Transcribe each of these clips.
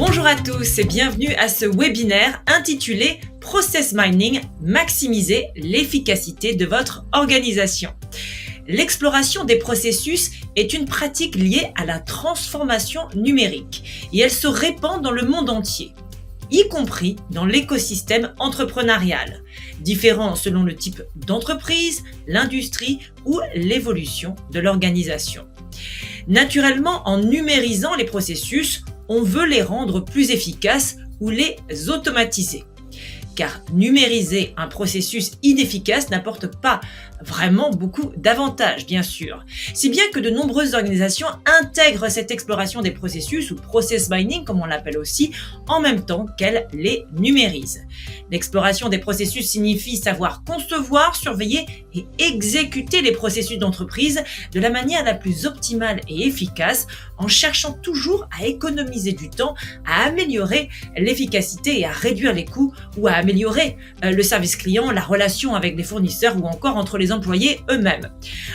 Bonjour à tous et bienvenue à ce webinaire intitulé Process Mining, maximiser l'efficacité de votre organisation. L'exploration des processus est une pratique liée à la transformation numérique et elle se répand dans le monde entier, y compris dans l'écosystème entrepreneurial, différent selon le type d'entreprise, l'industrie ou l'évolution de l'organisation. Naturellement, en numérisant les processus, on veut les rendre plus efficaces ou les automatiser. Car numériser un processus inefficace n'apporte pas vraiment beaucoup d'avantages, bien sûr. Si bien que de nombreuses organisations intègrent cette exploration des processus, ou process mining comme on l'appelle aussi, en même temps qu'elles les numérisent. L'exploration des processus signifie savoir concevoir, surveiller et exécuter les processus d'entreprise de la manière la plus optimale et efficace, en cherchant toujours à économiser du temps, à améliorer l'efficacité et à réduire les coûts, ou à améliorer le service client, la relation avec les fournisseurs ou encore entre les employés eux-mêmes.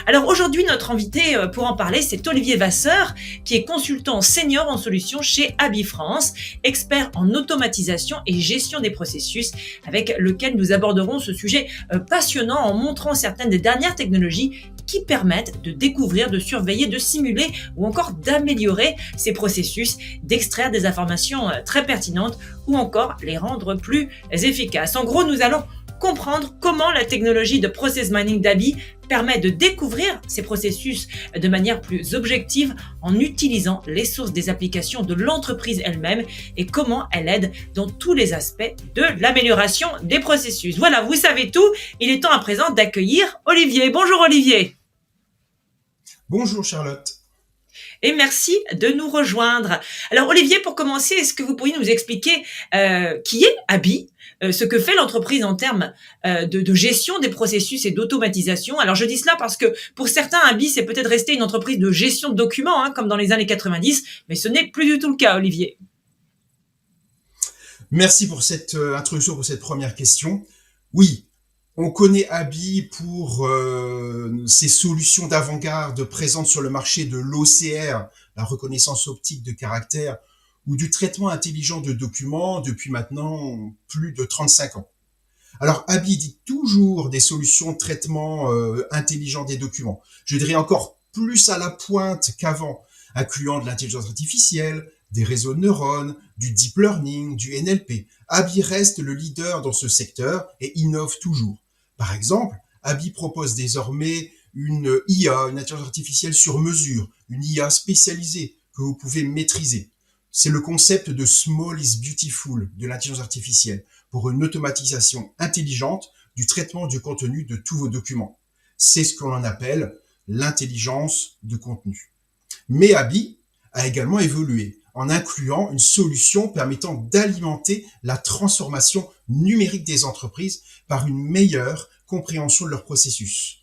Alors aujourd'hui, notre invité pour en parler, c'est Olivier Vasseur, qui est consultant senior en solutions chez Abi France, expert en automatisation et gestion des processus, avec lequel nous aborderons ce sujet passionnant en montrant certaines des dernières technologies qui permettent de découvrir, de surveiller, de simuler ou encore d'améliorer ces processus, d'extraire des informations très pertinentes ou encore les rendre plus efficaces. En gros, nous allons comprendre comment la technologie de Process Mining d'Abi permet de découvrir ces processus de manière plus objective en utilisant les sources des applications de l'entreprise elle-même et comment elle aide dans tous les aspects de l'amélioration des processus. Voilà, vous savez tout. Il est temps à présent d'accueillir Olivier. Bonjour Olivier. Bonjour Charlotte. Et merci de nous rejoindre. Alors Olivier, pour commencer, est-ce que vous pourriez nous expliquer qui est Abi, ce que fait l'entreprise en termes de gestion des processus et d'automatisation? Alors je dis cela parce que pour certains, Abi, c'est peut-être resté une entreprise de gestion de documents, comme dans les années 90, mais ce n'est plus du tout le cas, Olivier. Merci pour cette introduction, pour cette première question. Oui, on connaît Abi pour ses solutions d'avant-garde présentes sur le marché de l'OCR, la reconnaissance optique de caractère, ou du traitement intelligent de documents depuis maintenant plus de 35 ans. Alors, Abi dit toujours des solutions de traitement intelligent des documents. Je dirais encore plus à la pointe qu'avant, incluant de l'intelligence artificielle, des réseaux de neurones, du deep learning, du NLP. Abi reste le leader dans ce secteur et innove toujours. Par exemple, Abi propose désormais une IA, une intelligence artificielle sur mesure, une IA spécialisée que vous pouvez maîtriser. C'est le concept de small is beautiful de l'intelligence artificielle pour une automatisation intelligente du traitement du contenu de tous vos documents. C'est ce qu'on appelle l'intelligence de contenu. Mais Abi a également évolué en incluant une solution permettant d'alimenter la transformation numérique des entreprises par une meilleure compréhension de leur processus.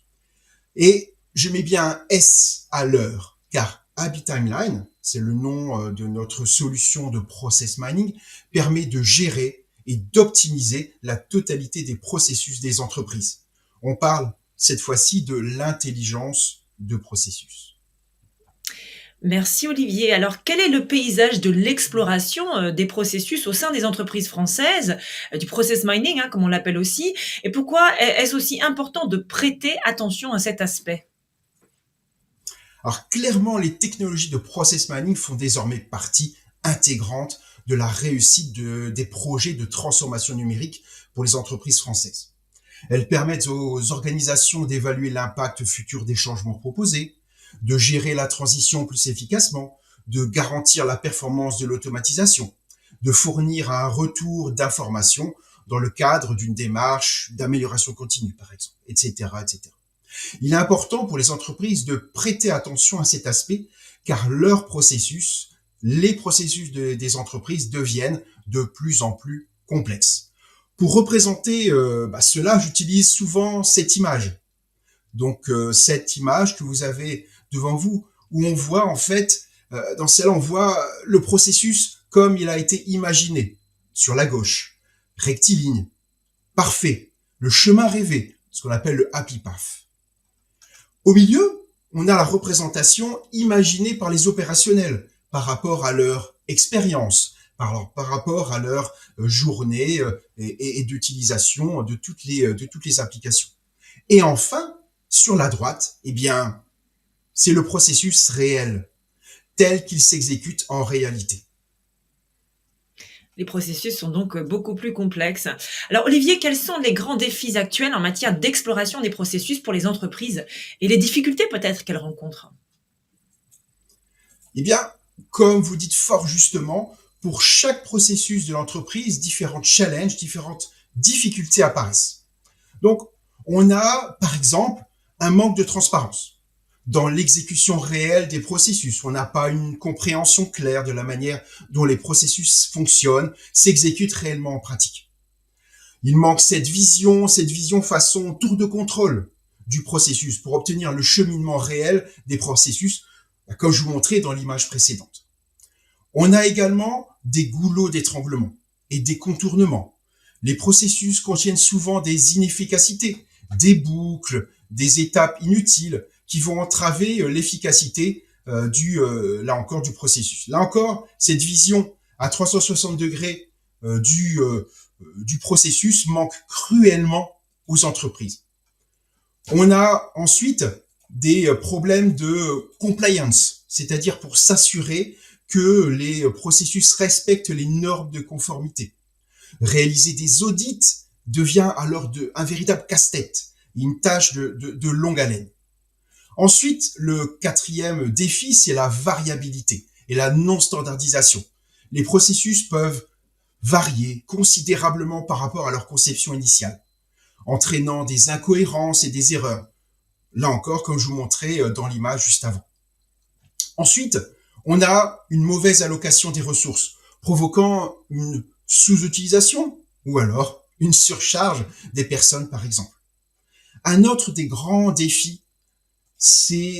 Et je mets bien un S à l'heure, car Abi Timeline, c'est le nom de notre solution de process mining, permet de gérer et d'optimiser la totalité des processus des entreprises. On parle cette fois-ci de l'intelligence de processus. Merci Olivier. Alors, quel est le paysage de l'exploration des processus au sein des entreprises françaises, du process mining, comme on l'appelle aussi, et pourquoi est-ce aussi important de prêter attention à cet aspect? Alors clairement, les technologies de process mining font désormais partie intégrante de la réussite des projets de transformation numérique pour les entreprises françaises. Elles permettent aux organisations d'évaluer l'impact futur des changements proposés, de gérer la transition plus efficacement, de garantir la performance de l'automatisation, de fournir un retour d'informations dans le cadre d'une démarche d'amélioration continue, par exemple, etc., etc. Il est important pour les entreprises de prêter attention à cet aspect, car les processus des entreprises deviennent de plus en plus complexes. Pour représenter cela, j'utilise souvent cette image. Donc cette image que vous avez devant vous, où on voit en fait, dans celle-là, on voit le processus comme il a été imaginé. Sur la gauche, rectiligne, parfait, le chemin rêvé, ce qu'on appelle le happy path. Au milieu, on a la représentation imaginée par les opérationnels par rapport à leur expérience, par rapport à leur journée et d'utilisation de toutes les applications. Et enfin, sur la droite, eh bien, c'est le processus réel, tel qu'il s'exécute en réalité. Les processus sont donc beaucoup plus complexes. Alors Olivier, quels sont les grands défis actuels en matière d'exploration des processus pour les entreprises et les difficultés peut-être qu'elles rencontrent? Eh bien, comme vous dites fort justement, pour chaque processus de l'entreprise, différents challenges, différentes difficultés apparaissent. Donc, on a, par exemple, un manque de transparence dans l'exécution réelle des processus. On n'a pas une compréhension claire de la manière dont les processus fonctionnent, s'exécutent réellement en pratique. Il manque cette vision façon tour de contrôle du processus pour obtenir le cheminement réel des processus, comme je vous montrais dans l'image précédente. On a également des goulots d'étranglement et des contournements. Les processus contiennent souvent des inefficacités, des boucles, des étapes inutiles qui vont entraver l'efficacité là encore, du processus. Là encore, cette vision à 360 degrés du processus manque cruellement aux entreprises. On a ensuite des problèmes de compliance, c'est-à-dire pour s'assurer que les processus respectent les normes de conformité. Réaliser des audits devient alors un véritable casse-tête, une tâche de longue haleine. Ensuite, le quatrième défi, c'est la variabilité et la non-standardisation. Les processus peuvent varier considérablement par rapport à leur conception initiale, entraînant des incohérences et des erreurs. Là encore, comme je vous montrais dans l'image juste avant. Ensuite, on a une mauvaise allocation des ressources, provoquant une sous-utilisation ou alors une surcharge des personnes, par exemple. Un autre des grands défis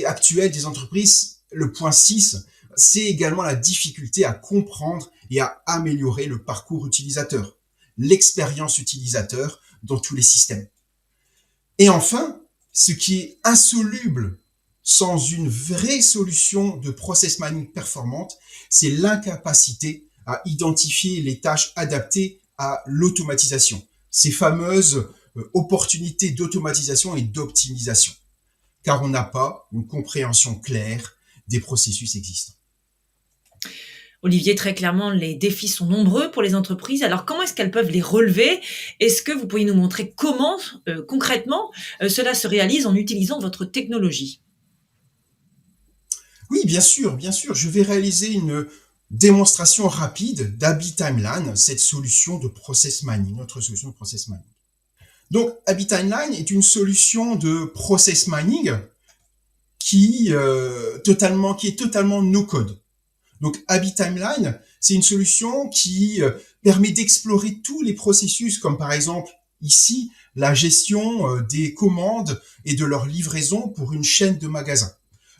actuel des entreprises, le point 6, c'est également la difficulté à comprendre et à améliorer le parcours utilisateur, l'expérience utilisateur dans tous les systèmes. Et enfin, ce qui est insoluble sans une vraie solution de process mining performante, c'est l'incapacité à identifier les tâches adaptées à l'automatisation, ces fameuses opportunités d'automatisation et d'optimisation, car on n'a pas une compréhension claire des processus existants. Olivier, très clairement, les défis sont nombreux pour les entreprises. Alors, comment est-ce qu'elles peuvent les relever? Est-ce que vous pourriez nous montrer comment, concrètement, cela se réalise en utilisant votre technologie? Oui, bien sûr, bien sûr. Je vais réaliser une démonstration rapide d'AbiTimeline, cette solution de process mining, notre solution de process mining. Donc, AbiTimeline est une solution de process mining qui est totalement no-code. Donc, AbiTimeline, c'est une solution qui permet d'explorer tous les processus, comme par exemple ici la gestion des commandes et de leur livraison pour une chaîne de magasins.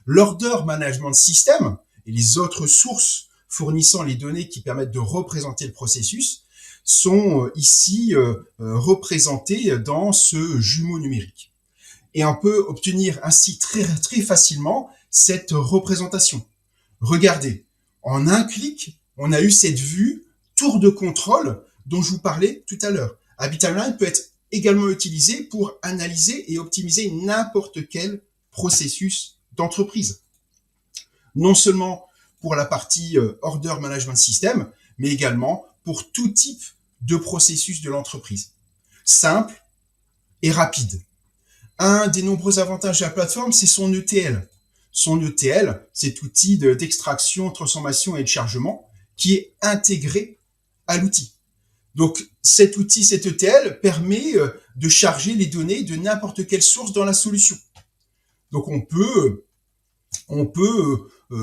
L'Order Management System et les autres sources fournissant les données qui permettent de représenter le processus sont ici représentés dans ce jumeau numérique. Et on peut obtenir ainsi très facilement cette représentation. Regardez, en un clic, on a eu cette vue tour de contrôle dont je vous parlais tout à l'heure. AbiTimeline peut être également utilisé pour analyser et optimiser n'importe quel processus d'entreprise. Non seulement pour la partie Order Management System, mais également pour tout type de processus de l'entreprise. Simple et rapide. Un des nombreux avantages de la plateforme, c'est son ETL. Son ETL, cet outil d'extraction, transformation et de chargement, qui est intégré à l'outil. Donc, cet outil, cet ETL, permet de charger les données de n'importe quelle source dans la solution. Donc, on peut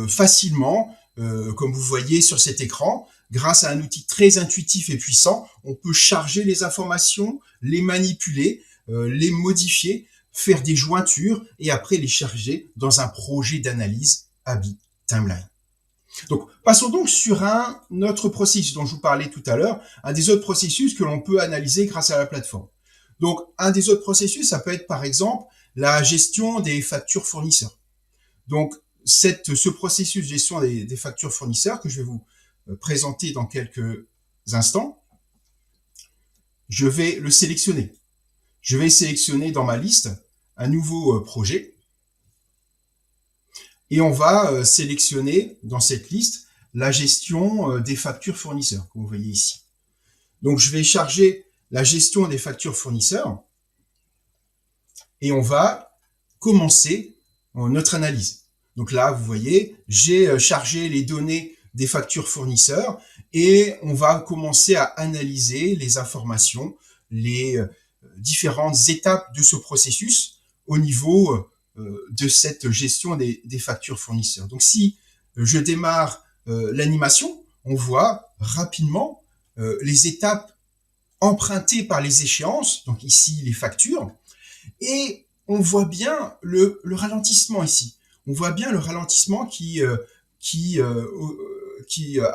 facilement, comme vous voyez sur cet écran, grâce à un outil très intuitif et puissant, on peut charger les informations, les manipuler, les modifier, faire des jointures et après les charger dans un projet d'analyse AbiTimeline. Donc, passons donc sur un autre processus dont je vous parlais tout à l'heure, un des autres processus que l'on peut analyser grâce à la plateforme. Donc, un des autres processus, ça peut être par exemple la gestion des factures fournisseurs. Donc, ce processus de gestion des factures fournisseurs que je vais vous présenter dans quelques instants, je vais le sélectionner. Je vais sélectionner dans ma liste un nouveau projet et on va sélectionner dans cette liste la gestion des factures fournisseurs, comme vous voyez ici. Donc, je vais charger la gestion des factures fournisseurs et on va commencer notre analyse. Donc là, vous voyez, j'ai chargé les données des factures fournisseurs et on va commencer à analyser les informations, les différentes étapes de ce processus au niveau de cette gestion des factures fournisseurs. Donc si je démarre l'animation, on voit rapidement les étapes empruntées par les échéances, donc ici les factures, et on voit bien le ralentissement ici. On voit bien le ralentissement qui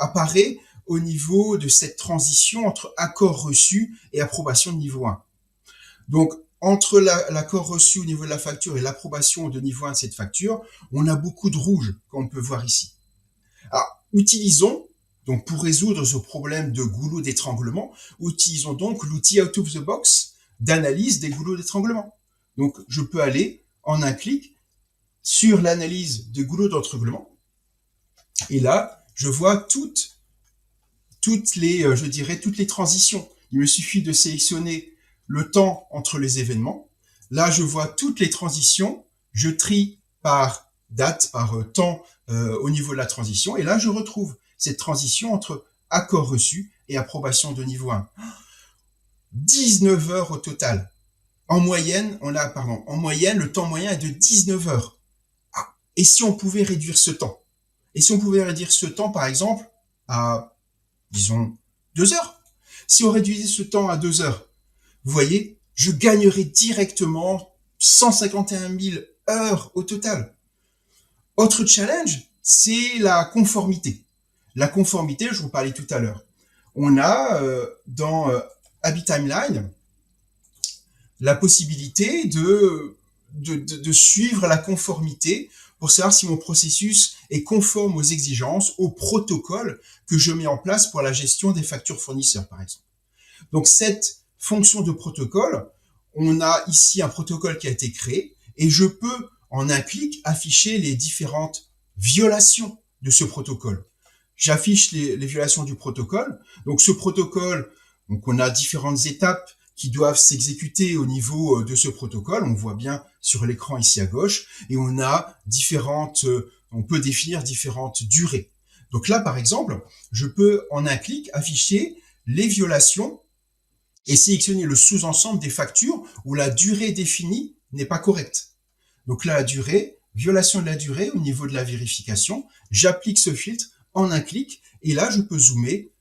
apparaît au niveau de cette transition entre accord reçu et approbation de niveau 1. Donc, entre l'accord reçu au niveau de la facture et l'approbation de niveau 1 de cette facture, on a beaucoup de rouge, comme on peut voir ici. Alors, utilisons, donc pour résoudre ce problème de goulot d'étranglement, utilisons donc l'outil out of the box d'analyse des goulots d'étranglement. Donc, je peux aller en un clic sur l'analyse des goulots d'étranglement. Et là, je vois toutes les transitions. Il me suffit de sélectionner le temps entre les événements. Là, je vois toutes les transitions. Je trie par date, par temps au niveau de la transition. Et là, je retrouve cette transition entre accord reçu et approbation de niveau 1. 19 heures au total. En moyenne, le temps moyen est de 19 heures. Ah, et si on pouvait réduire ce temps? Et si on pouvait réduire ce temps, par exemple, à, disons, 2 heures? Si on réduisait ce temps à 2 heures, vous voyez, je gagnerais directement 151 000 heures au total. Autre challenge, c'est la conformité. La conformité, je vous parlais tout à l'heure. On a dans Abby Timeline la possibilité de suivre la conformité pour savoir si mon processus est conforme aux exigences, au protocole que je mets en place pour la gestion des factures fournisseurs, par exemple. Donc, cette fonction de protocole, on a ici un protocole qui a été créé et je peux, en un clic, afficher les différentes violations de ce protocole. J'affiche les violations du protocole. Donc, ce protocole, donc on a différentes étapes qui doivent s'exécuter au niveau de ce protocole. On voit bien sur l'écran ici à gauche. Et on peut définir différentes durées. Donc là, par exemple, je peux en un clic afficher les violations et sélectionner le sous-ensemble des factures où la durée définie n'est pas correcte. Donc là, la durée, violation de la durée au niveau de la vérification. J'applique ce filtre en un clic et là, je peux zoomer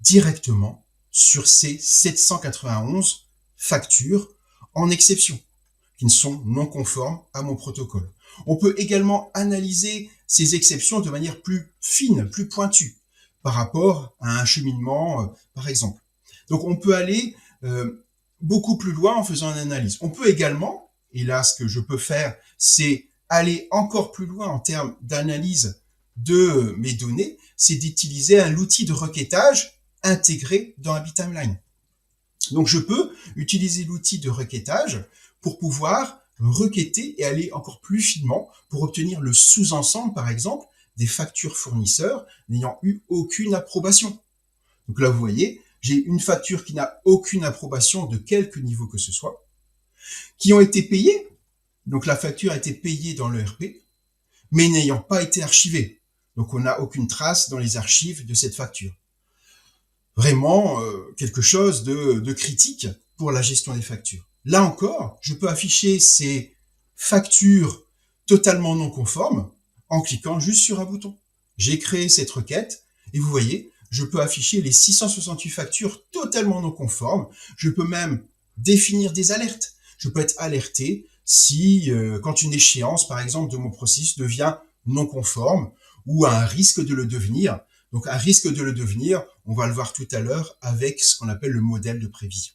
directement sur ces 791 factures en exception, qui ne sont non conformes à mon protocole. On peut également analyser ces exceptions de manière plus fine, plus pointue, par rapport à un cheminement, par exemple. Donc, on peut aller beaucoup plus loin en faisant une analyse. On peut également, et là, ce que je peux faire, c'est aller encore plus loin en termes d'analyse de mes données, c'est d'utiliser un outil de requêtage intégré dans Abby Timeline. Donc, je peux utiliser l'outil de requêtage pour pouvoir requêter et aller encore plus finement pour obtenir le sous-ensemble, par exemple, des factures fournisseurs n'ayant eu aucune approbation. Donc là, vous voyez, j'ai une facture qui n'a aucune approbation de quelque niveau que ce soit, qui ont été payées. Donc la facture a été payée dans l'ERP, mais n'ayant pas été archivée. Donc on n'a aucune trace dans les archives de cette facture. Vraiment quelque chose de critique pour la gestion des factures. Là encore, je peux afficher ces factures totalement non conformes en cliquant juste sur un bouton. J'ai créé cette requête et vous voyez, je peux afficher les 668 factures totalement non conformes. Je peux même définir des alertes. Je peux être alerté si, quand une échéance, par exemple, de mon processus devient non conforme ou a un risque de le devenir. Donc, un risque de le devenir, on va le voir tout à l'heure avec ce qu'on appelle le modèle de prévision.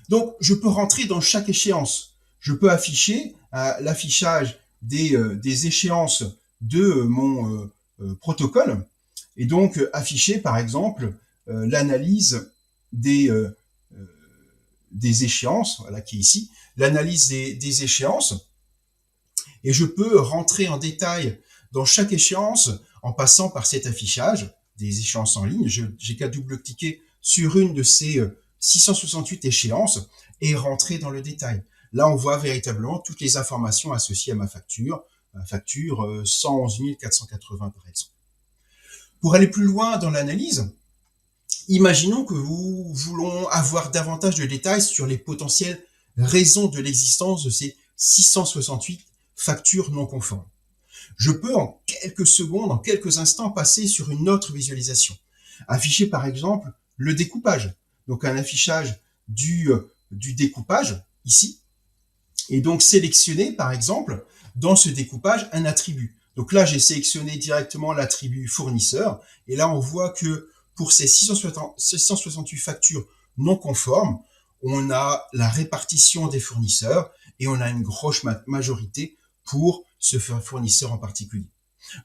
Donc, je peux rentrer dans chaque échéance. Je peux afficher l'affichage des échéances de protocole, et donc afficher par exemple l'analyse des échéances, voilà qui est ici, l'analyse des échéances, et je peux rentrer en détail dans chaque échéance en passant par cet affichage des échéances en ligne. J'ai qu'à double-cliquer sur une de ces 668 échéances et rentrer dans le détail. Là, on voit véritablement toutes les informations associées à ma facture 111 480 par exemple. Pour aller plus loin dans l'analyse, imaginons que nous voulons avoir davantage de détails sur les potentielles raisons de l'existence de ces 668 factures non conformes. Je peux en quelques secondes, en quelques instants, passer sur une autre visualisation. Afficher par exemple le découpage. Donc un affichage du découpage ici. Et donc sélectionner par exemple dans ce découpage un attribut. Donc là j'ai sélectionné directement l'attribut fournisseur. Et là on voit que pour ces 668 factures non conformes, on a la répartition des fournisseurs et on a une grosse majorité pour ce fournisseur en particulier.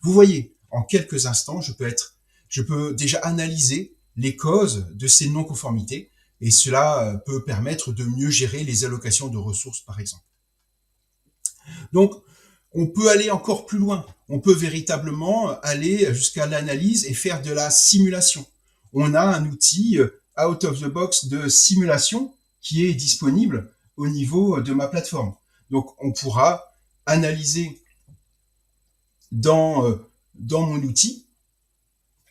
Vous voyez, en quelques instants, je peux déjà analyser les causes de ces non-conformités et cela peut permettre de mieux gérer les allocations de ressources, par exemple. Donc, on peut aller encore plus loin. On peut véritablement aller jusqu'à l'analyse et faire de la simulation. On a un outil out of the box de simulation qui est disponible au niveau de ma plateforme. Donc, on pourra analyser dans mon outil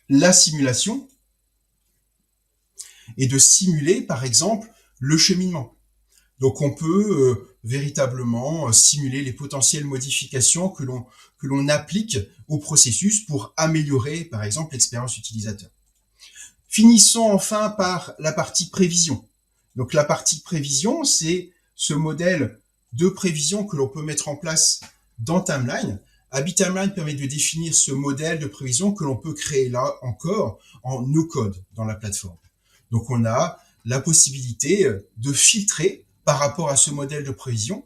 la simulation et de simuler, par exemple, le cheminement. Donc, on peut véritablement simuler les potentielles modifications que l'on applique au processus pour améliorer, par exemple, l'expérience utilisateur. Finissons enfin par la partie prévision. Donc, la partie prévision, c'est ce modèle de prévision que l'on peut mettre en place dans Timeline. HabitTimeline permet de définir ce modèle de prévision que l'on peut créer là encore en no-code dans la plateforme. Donc, on a la possibilité de filtrer par rapport à ce modèle de prévision.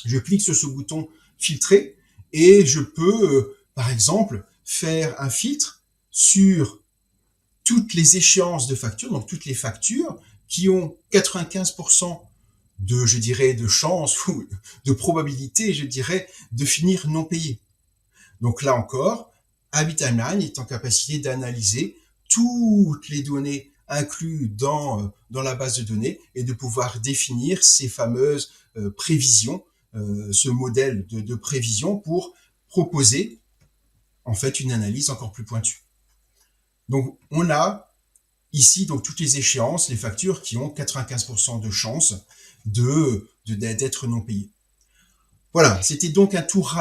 Je clique sur ce bouton filtrer et je peux, par exemple, faire un filtre sur toutes les échéances de factures, donc toutes les factures qui ont 95% de chance ou de probabilité, de finir non payées. Donc là encore, HabitTimeline est en capacité d'analyser toutes les données incluses dans la base de données et de pouvoir définir ces fameuses prévisions, ce modèle de prévision pour proposer en fait une analyse encore plus pointue. Donc on a ici donc toutes les échéances, les factures qui ont 95% de chance d'être non payées. Voilà, c'était donc un tour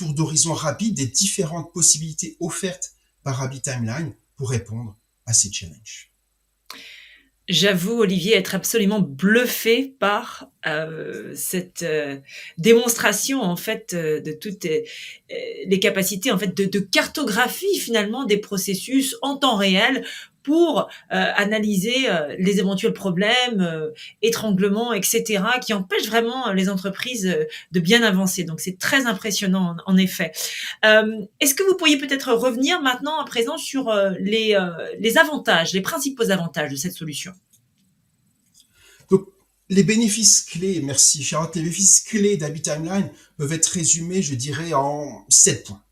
d'horizon rapide des différentes possibilités offertes par HabitTimeline pour répondre à ces challenges. J'avoue, Olivier, être absolument bluffé par cette démonstration en fait de toutes les capacités en fait de cartographie finalement des processus en temps réel pour analyser les éventuels problèmes, étranglements, etc., qui empêchent vraiment les entreprises de bien avancer. Donc c'est très impressionnant en effet. Est-ce que vous pourriez peut-être revenir maintenant à présent sur les avantages, les principaux avantages de cette solution? Donc, les bénéfices clés, merci Charlotte, les bénéfices clés d'HabitTimeline peuvent être résumés, je dirais, en 7 points.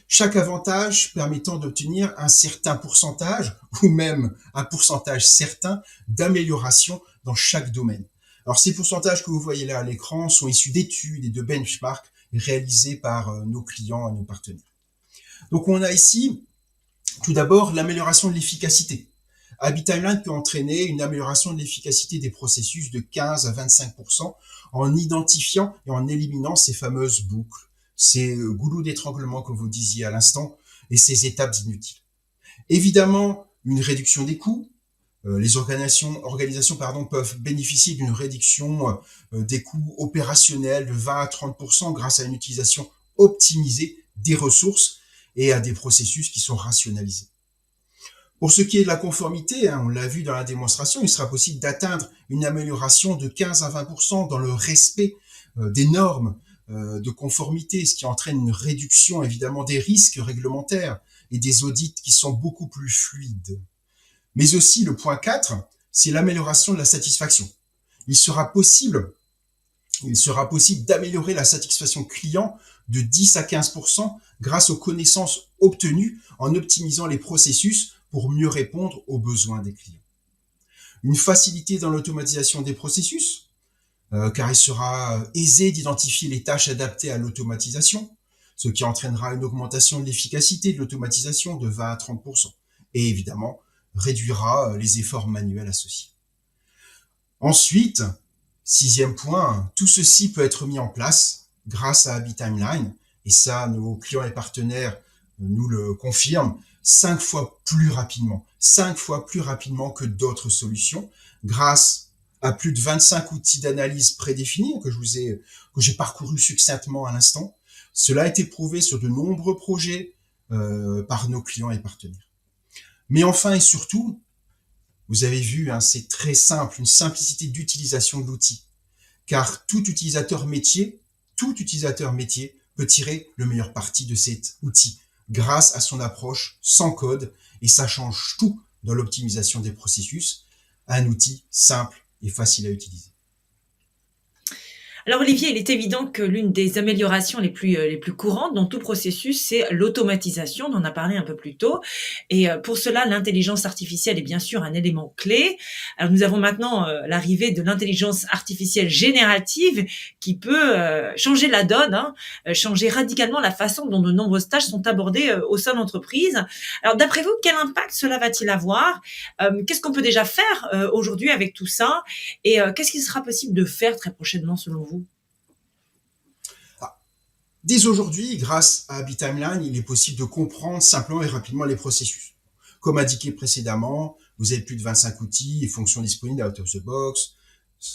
Chaque avantage permettant d'obtenir un certain pourcentage, ou même un pourcentage certain, d'amélioration dans chaque domaine. Alors, ces pourcentages que vous voyez là à l'écran sont issus d'études et de benchmarks réalisés par nos clients et nos partenaires. Donc, on a ici, tout d'abord, l'amélioration de l'efficacité. HabitTimeline peut entraîner une amélioration de l'efficacité des processus de 15 à 25% en identifiant et en éliminant ces fameuses boucles, ces goulots d'étranglement, comme vous disiez à l'instant, et ces étapes inutiles. Évidemment, une réduction des coûts. Les organisations peuvent bénéficier d'une réduction des coûts opérationnels de 20 à 30% grâce à une utilisation optimisée des ressources et à des processus qui sont rationalisés. Pour ce qui est de la conformité, on l'a vu dans la démonstration, il sera possible d'atteindre une amélioration de 15 à 20% dans le respect des normes de conformité, ce qui entraîne une réduction évidemment des risques réglementaires et des audits qui sont beaucoup plus fluides. Mais aussi le point 4, c'est l'amélioration de la satisfaction. Il sera possible d'améliorer la satisfaction client de 10 à 15% grâce aux connaissances obtenues en optimisant les processus pour mieux répondre aux besoins des clients. Une facilité dans l'automatisation des processus, car il sera aisé d'identifier les tâches adaptées à l'automatisation, ce qui entraînera une augmentation de l'efficacité de l'automatisation de 20 à 30%, et évidemment réduira les efforts manuels associés. Ensuite, 6e point, tout ceci peut être mis en place grâce à HabitTimeline, et ça, nos clients et partenaires nous le confirment, 5 fois plus rapidement que d'autres solutions, grâce à plus de 25 outils d'analyse prédéfinis que j'ai parcouru succinctement à l'instant. Cela a été prouvé sur de nombreux projets par nos clients et partenaires. Mais enfin et surtout, vous avez vu, c'est très simple, une simplicité d'utilisation de l'outil, car tout utilisateur métier peut tirer le meilleur parti de cet outil grâce à son approche sans code, et ça change tout dans l'optimisation des processus. Un outil simple et facile à utiliser. Alors Olivier, il est évident que l'une des améliorations les plus courantes dans tout processus, c'est l'automatisation, on en a parlé un peu plus tôt. Et pour cela, l'intelligence artificielle est bien sûr un élément clé. Alors nous avons maintenant l'arrivée de l'intelligence artificielle générative qui peut changer la donne, changer radicalement la façon dont de nombreuses tâches sont abordées au sein d'entreprises. Alors d'après vous, quel impact cela va-t-il avoir? Qu'est-ce qu'on peut déjà faire aujourd'hui avec tout ça? Et qu'est-ce qu'il sera possible de faire très prochainement selon vous? Dès aujourd'hui, grâce à HabitTimeline, il est possible de comprendre simplement et rapidement les processus. Comme indiqué précédemment, vous avez plus de 25 outils et fonctions disponibles out of the box.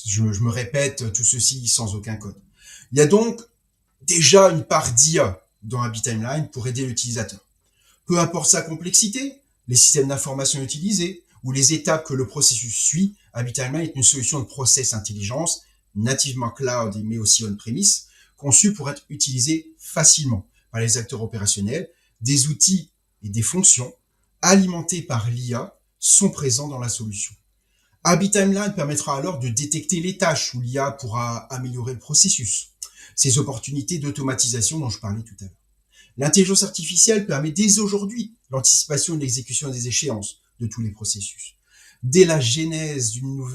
Je me répète, tout ceci sans aucun code. Il y a donc déjà une part d'IA dans HabitTimeline pour aider l'utilisateur. Peu importe sa complexité, les systèmes d'information utilisés ou les étapes que le processus suit, HabitTimeline est une solution de process intelligence, nativement cloud mais aussi on-premise, conçu pour être utilisé facilement par les acteurs opérationnels. Des outils et des fonctions alimentés par l'IA sont présents dans la solution. HabitTimeline permettra alors de détecter les tâches où l'IA pourra améliorer le processus. Ces opportunités d'automatisation dont je parlais tout à l'heure. L'intelligence artificielle permet dès aujourd'hui l'anticipation et l'exécution des échéances de tous les processus. Dès la genèse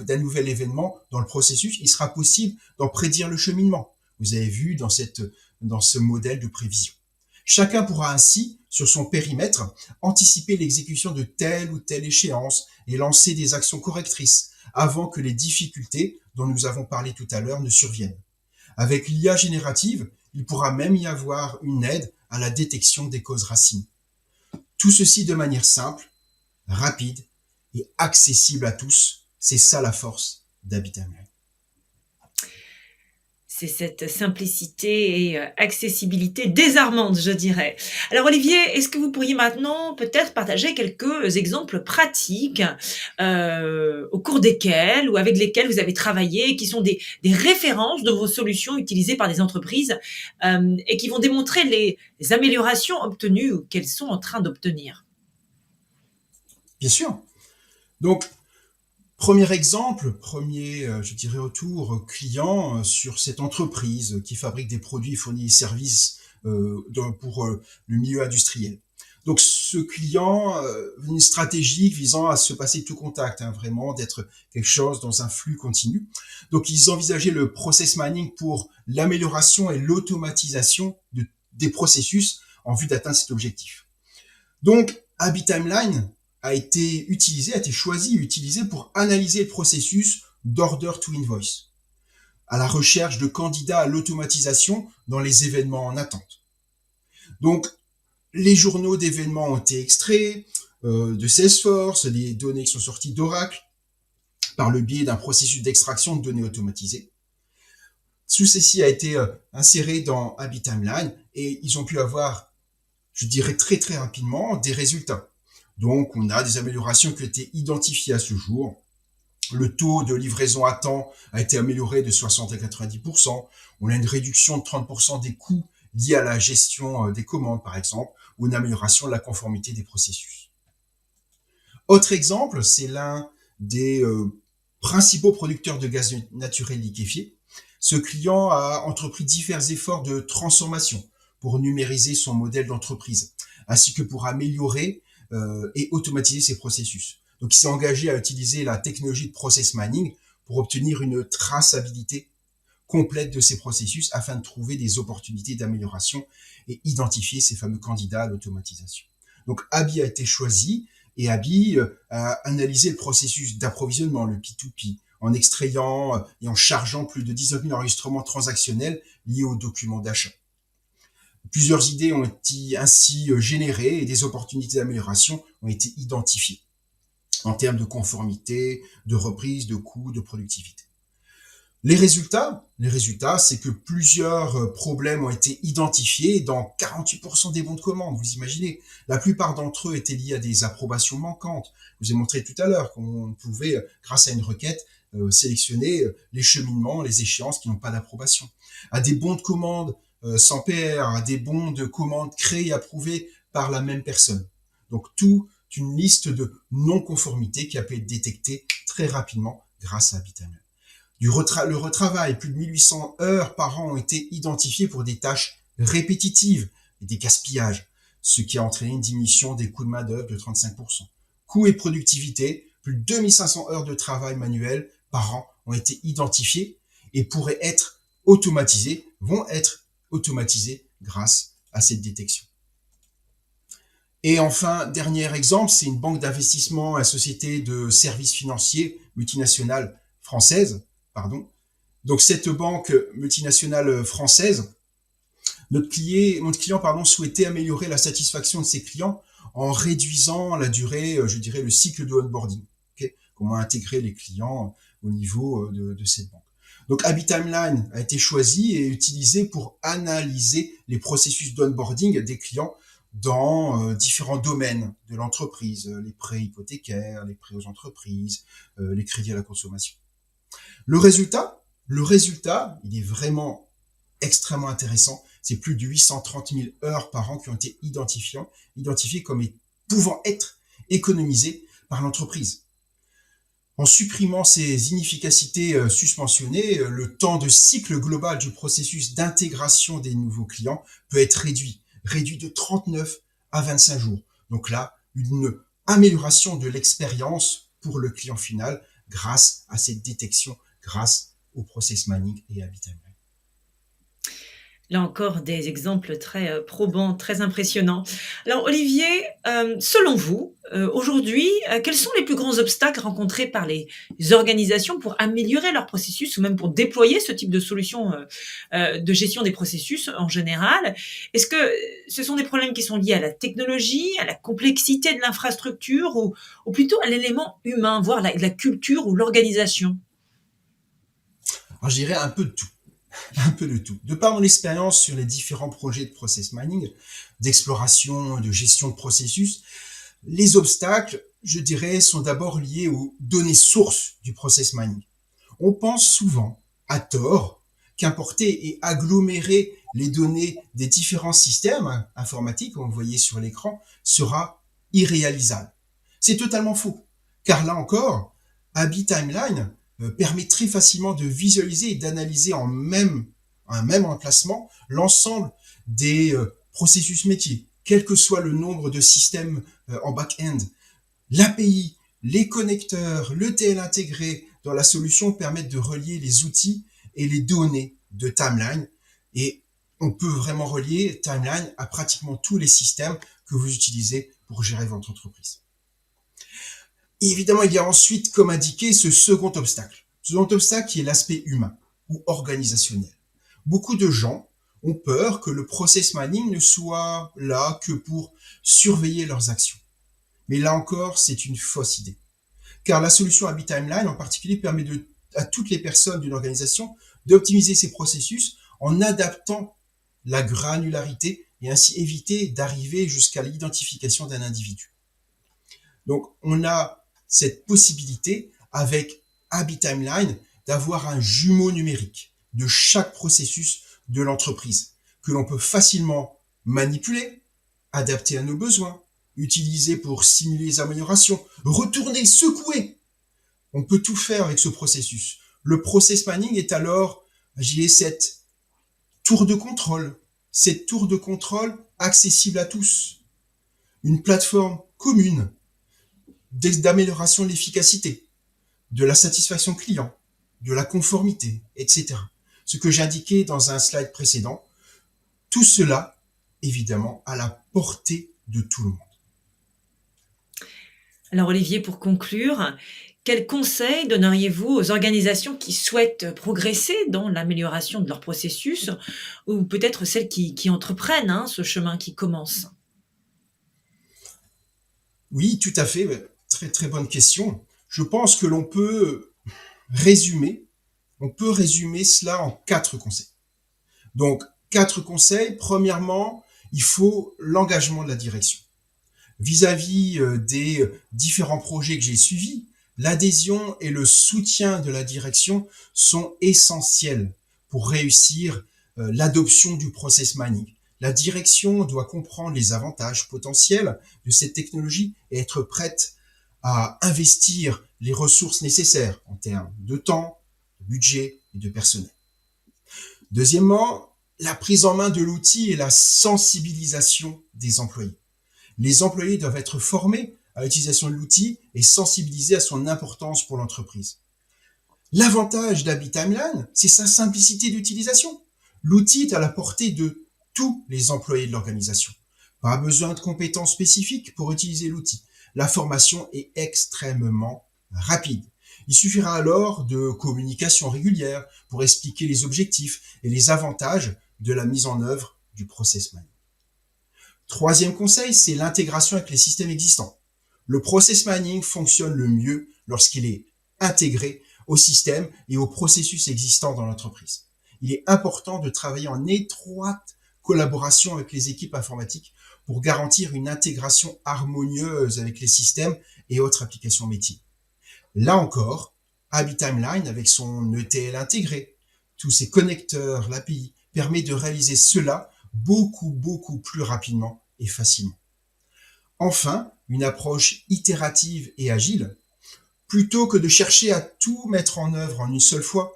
d'un nouvel événement dans le processus, il sera possible d'en prédire le cheminement. Vous avez vu dans ce modèle de prévision. Chacun pourra ainsi, sur son périmètre, anticiper l'exécution de telle ou telle échéance et lancer des actions correctrices avant que les difficultés dont nous avons parlé tout à l'heure ne surviennent. Avec l'IA générative, il pourra même y avoir une aide à la détection des causes racines. Tout ceci de manière simple, rapide et accessible à tous. C'est ça la force d'HabitTimeline. C'est cette simplicité et accessibilité désarmante, je dirais. Alors Olivier, est-ce que vous pourriez maintenant peut-être partager quelques exemples pratiques au cours desquels ou avec lesquels vous avez travaillé, qui sont des références de vos solutions utilisées par des entreprises et qui vont démontrer les améliorations obtenues ou qu'elles sont en train d'obtenir? Bien sûr. Donc, premier exemple, je dirais, retour client sur cette entreprise qui fabrique des produits et fournit des services pour le milieu industriel. Donc, ce client, une stratégie visant à se passer de tout contact, vraiment d'être quelque chose dans un flux continu. Donc, ils envisageaient le process mining pour l'amélioration et l'automatisation des processus en vue d'atteindre cet objectif. Donc, HabitTimeline a été choisi et utilisé pour analyser le processus d'order to invoice, à la recherche de candidats à l'automatisation dans les événements en attente. Donc, les journaux d'événements ont été extraits de Salesforce, les données qui sont sorties d'Oracle, par le biais d'un processus d'extraction de données automatisées. Tout ceci a été inséré dans HabitTimeline et ils ont pu avoir, je dirais très très rapidement, des résultats. Donc, on a des améliorations qui ont été identifiées à ce jour. Le taux de livraison à temps a été amélioré de 60 à 90%. On a une réduction de 30% des coûts liés à la gestion des commandes, par exemple, ou une amélioration de la conformité des processus. Autre exemple, c'est l'un des principaux producteurs de gaz naturel liquéfié. Ce client a entrepris divers efforts de transformation pour numériser son modèle d'entreprise, ainsi que pour améliorer et automatiser ses processus. Donc, il s'est engagé à utiliser la technologie de process mining pour obtenir une traçabilité complète de ses processus afin de trouver des opportunités d'amélioration et identifier ces fameux candidats à l'automatisation. Donc, Abi a été choisi et Abi a analysé le processus d'approvisionnement, le P2P, en extrayant et en chargeant plus de 19 000 enregistrements transactionnels liés aux documents d'achat. Plusieurs idées ont été ainsi générées et des opportunités d'amélioration ont été identifiées en termes de conformité, de reprise, de coûts, de productivité. Les résultats, c'est que plusieurs problèmes ont été identifiés dans 48% des bons de commande. Vous imaginez, la plupart d'entre eux étaient liés à des approbations manquantes. Je vous ai montré tout à l'heure qu'on pouvait, grâce à une requête, sélectionner les cheminements, les échéances qui n'ont pas d'approbation. À des bons de commande sans PR, à des bons de commande créés et approuvés par la même personne. Donc toute une liste de non-conformités qui a pu être détectée très rapidement grâce à Abi-Timeline. Le retravail, plus de 1800 heures par an ont été identifiées pour des tâches répétitives et des gaspillages, ce qui a entraîné une diminution des coûts de main-d'œuvre de 35%. Coûts et productivité, plus de 2500 heures de travail manuel par an ont été identifiées et pourraient être automatisées, vont être automatisées grâce à cette détection. Et enfin, dernier exemple, c'est une banque d'investissement, une société de services financiers multinationale française. Donc cette banque multinationale française, notre client souhaitait améliorer la satisfaction de ses clients en réduisant la durée, je dirais, le cycle de onboarding. Okay, comment intégrer les clients au niveau de cette banque. Donc Abi-Timeline a été choisi et utilisé pour analyser les processus d'onboarding des clients dans différents domaines de l'entreprise, les prêts hypothécaires, les prêts aux entreprises, les crédits à la consommation. Le résultat, il est vraiment extrêmement intéressant. C'est plus de 830 000 heures par an qui ont été identifiées comme pouvant être économisées par l'entreprise. En supprimant ces inefficacités susmentionnées, le temps de cycle global du processus d'intégration des nouveaux clients peut être réduit de 39 à 25 jours. Donc là, une amélioration de l'expérience pour le client final grâce à cette détection, grâce au process mining et à Abi-Timeline. Là encore, des exemples très probants, très impressionnants. Alors Olivier, selon vous, aujourd'hui, quels sont les plus grands obstacles rencontrés par les organisations pour améliorer leur processus ou même pour déployer ce type de solution de gestion des processus en général? Est-ce que ce sont des problèmes qui sont liés à la technologie, à la complexité de l'infrastructure ou plutôt à l'élément humain, voire la culture ou l'organisation? Alors, je dirais un peu de tout. De par mon expérience sur les différents projets de process mining, d'exploration, de gestion de processus, les obstacles, je dirais, sont d'abord liés aux données sources du process mining. On pense souvent, à tort, qu'importer et agglomérer les données des différents systèmes informatiques, comme vous voyez sur l'écran, sera irréalisable. C'est totalement faux, car là encore, Abi-Timeline permet très facilement de visualiser et d'analyser en un même emplacement l'ensemble des processus métiers, quel que soit le nombre de systèmes en back-end. L'API, les connecteurs, l'ETL intégré dans la solution permettent de relier les outils et les données de Timeline. Et on peut vraiment relier Timeline à pratiquement tous les systèmes que vous utilisez pour gérer votre entreprise. Et évidemment, il y a ensuite, comme indiqué, ce second obstacle. Ce second obstacle qui est l'aspect humain ou organisationnel. Beaucoup de gens ont peur que le process mining ne soit là que pour surveiller leurs actions. Mais là encore, c'est une fausse idée. Car la solution Abi-Timeline en particulier permet à toutes les personnes d'une organisation d'optimiser ses processus en adaptant la granularité et ainsi éviter d'arriver jusqu'à l'identification d'un individu. Donc, on a cette possibilité avec Habit Timeline d'avoir un jumeau numérique de chaque processus de l'entreprise que l'on peut facilement manipuler, adapter à nos besoins, utiliser pour simuler les améliorations, retourner, secouer. On peut tout faire avec ce processus. Le process mining est alors, je dirais, cette tour de contrôle accessible à tous. Une plateforme commune d'amélioration de l'efficacité, de la satisfaction client, de la conformité, etc. Ce que j'indiquais dans un slide précédent, tout cela, évidemment, à la portée de tout le monde. Alors Olivier, pour conclure, quels conseils donneriez-vous aux organisations qui souhaitent progresser dans l'amélioration de leur processus ou peut-être celles qui entreprennent ce chemin qui commence? Oui, tout à fait. Très, très bonne question. Je pense que l'on peut résumer, cela en 4 conseils. Donc, 4 conseils. Premièrement, il faut l'engagement de la direction. Vis-à-vis des différents projets que j'ai suivis, l'adhésion et le soutien de la direction sont essentiels pour réussir l'adoption du process mining. La direction doit comprendre les avantages potentiels de cette technologie et être prête à investir les ressources nécessaires en termes de temps, de budget et de personnel. Deuxièmement, la prise en main de l'outil et la sensibilisation des employés. Les employés doivent être formés à l'utilisation de l'outil et sensibilisés à son importance pour l'entreprise. L'avantage d'Habit Timeline, c'est sa simplicité d'utilisation. L'outil est à la portée de tous les employés de l'organisation. Pas besoin de compétences spécifiques pour utiliser l'outil. La formation est extrêmement rapide. Il suffira alors de communication régulière pour expliquer les objectifs et les avantages de la mise en œuvre du process mining. Troisième conseil, c'est l'intégration avec les systèmes existants. Le process mining fonctionne le mieux lorsqu'il est intégré au système et aux processus existants dans l'entreprise. Il est important de travailler en étroite collaboration avec les équipes informatiques pour garantir une intégration harmonieuse avec les systèmes et autres applications métiers. Là encore, Habit Timeline, avec son ETL intégré, tous ses connecteurs, l'API, permet de réaliser cela beaucoup plus rapidement et facilement. Enfin, une approche itérative et agile. Plutôt que de chercher à tout mettre en œuvre en une seule fois,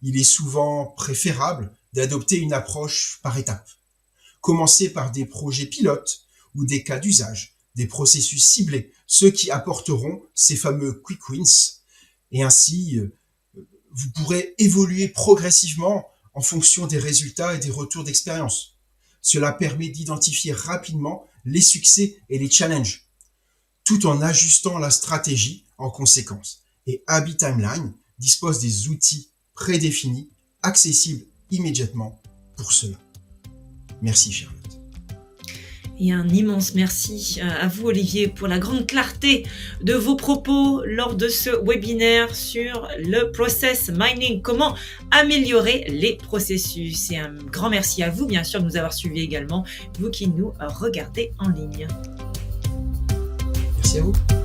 il est souvent préférable d'adopter une approche par étapes. Commencer par des projets pilotes ou des cas d'usage, des processus ciblés, ceux qui apporteront ces fameux quick wins. Et ainsi, vous pourrez évoluer progressivement en fonction des résultats et des retours d'expérience. Cela permet d'identifier rapidement les succès et les challenges, tout en ajustant la stratégie en conséquence. Et Habit Timeline dispose des outils prédéfinis, accessibles immédiatement pour cela. Merci Charlotte. Et un immense merci à vous Olivier pour la grande clarté de vos propos lors de ce webinaire sur le process mining, comment améliorer les processus. Et un grand merci à vous bien sûr de nous avoir suivis également, vous qui nous regardez en ligne. Merci à vous.